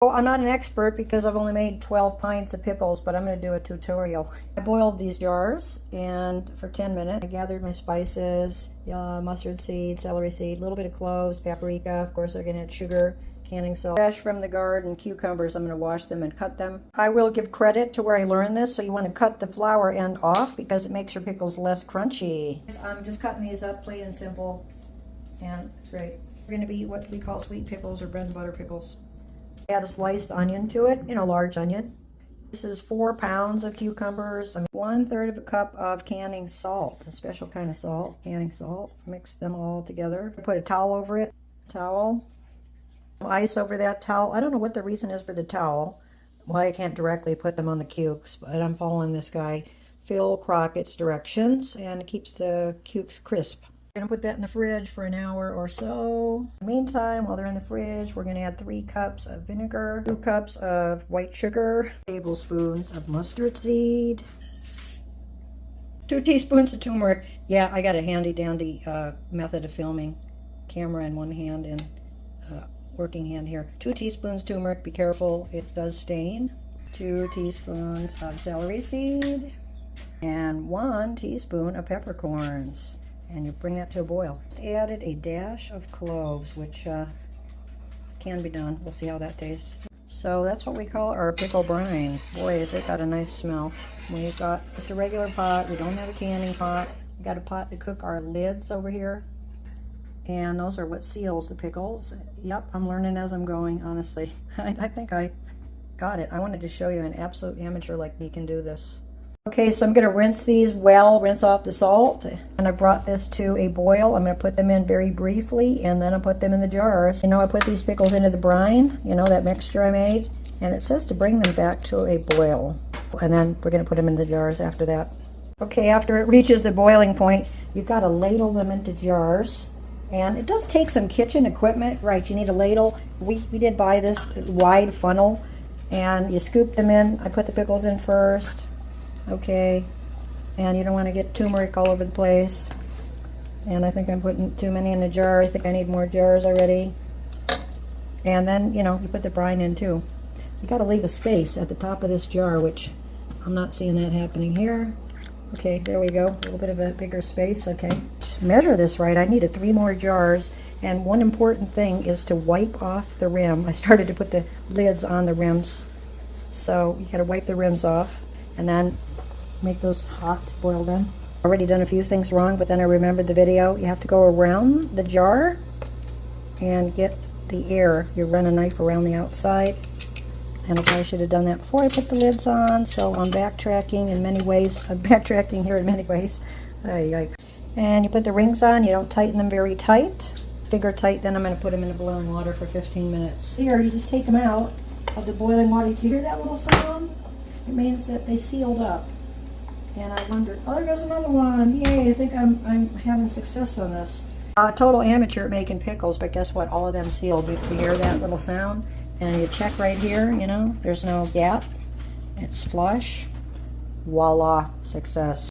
Oh, I'm not an expert because I've only made 12 pints of pickles, but I'm going to do a tutorial. I boiled these jars and for 10 minutes. I gathered my spices, mustard seed, celery seed, a little bit of cloves, paprika. Of course, they're going to add sugar, canning salt. Fresh from the garden, cucumbers. I'm going to wash them and cut them. I will give credit to where I learned this, so you want to cut the flour end off because it makes your pickles less crunchy. I'm just cutting these up plain and simple, and it's great. We're going to be what we call sweet pickles or bread and butter pickles. Add a sliced onion to it, large onion. This is 4 pounds of cucumbers. 1/3 of a cup of canning salt, a special kind of salt, canning salt. Mix them all together. Put a towel over it, towel. Ice over that towel. I don't know what the reason is for the towel, why I can't directly put them on the cukes, but I'm following this guy, Phil Crockett's directions, and it keeps the cukes crisp. We're going to put that in the fridge for an hour or so. In the meantime, while they're in the fridge, we're going to add 3 cups of vinegar, 2 cups of white sugar, tablespoons of mustard seed, 2 teaspoons of turmeric. Yeah, I got a handy dandy method of filming. Camera in one hand and working hand here. 2 teaspoons turmeric, be careful, it does stain. 2 teaspoons of celery seed and 1 teaspoon of peppercorns. And you bring that to a boil. Added a dash of cloves, which can be done. We'll see how that tastes. So that's what we call our pickle brine. Boy, has it got a nice smell. We've got just a regular pot. We don't have a canning pot. We got a pot to cook our lids over here. And those are what seals the pickles. Yep, I'm learning as I'm going, honestly. I think I got it. I wanted to show you an absolute amateur like me can do this. Okay, so I'm going to rinse these well, rinse off the salt, and I brought this to a boil. I'm going to put them in very briefly, and then I'll put them in the jars. I put these pickles into the brine, that mixture I made, and it says to bring them back to a boil, and then we're going to put them in the jars after that. Okay, after it reaches the boiling point, you've got to ladle them into jars, and it does take some kitchen equipment, right? You need a ladle. We did buy this wide funnel, and you scoop them in. I put the pickles in first. Okay, and you don't want to get turmeric all over the place. And I think I'm putting too many in a jar. I think I need more jars already. And then, you put the brine in too. You got to leave a space at the top of this jar, which I'm not seeing that happening here. Okay, there we go. A little bit of a bigger space. Okay, to measure this right, I needed 3 more jars. And one important thing is to wipe off the rim. I started to put the lids on the rims, so you got to wipe the rims off. And then make those hot, boil them. Already done a few things wrong, but then I remembered the video. You have to go around the jar and get the air. You run a knife around the outside. And I probably should have done that before I put the lids on, so I'm backtracking in many ways. I'm backtracking here in many ways. Yikes. And you put the rings on. You don't tighten them very tight. Finger tight, then I'm going to put them in the boiling water for 15 minutes. Here, you just take them out of the boiling water. Do you hear that little sound? It means that they sealed up. And I wondered, oh, there goes another one. Yay, I think I'm having success on this. Total amateur at making pickles, but guess what? All of them sealed. You hear that little sound? And you check right here, there's no gap. It's flush. Voila, success.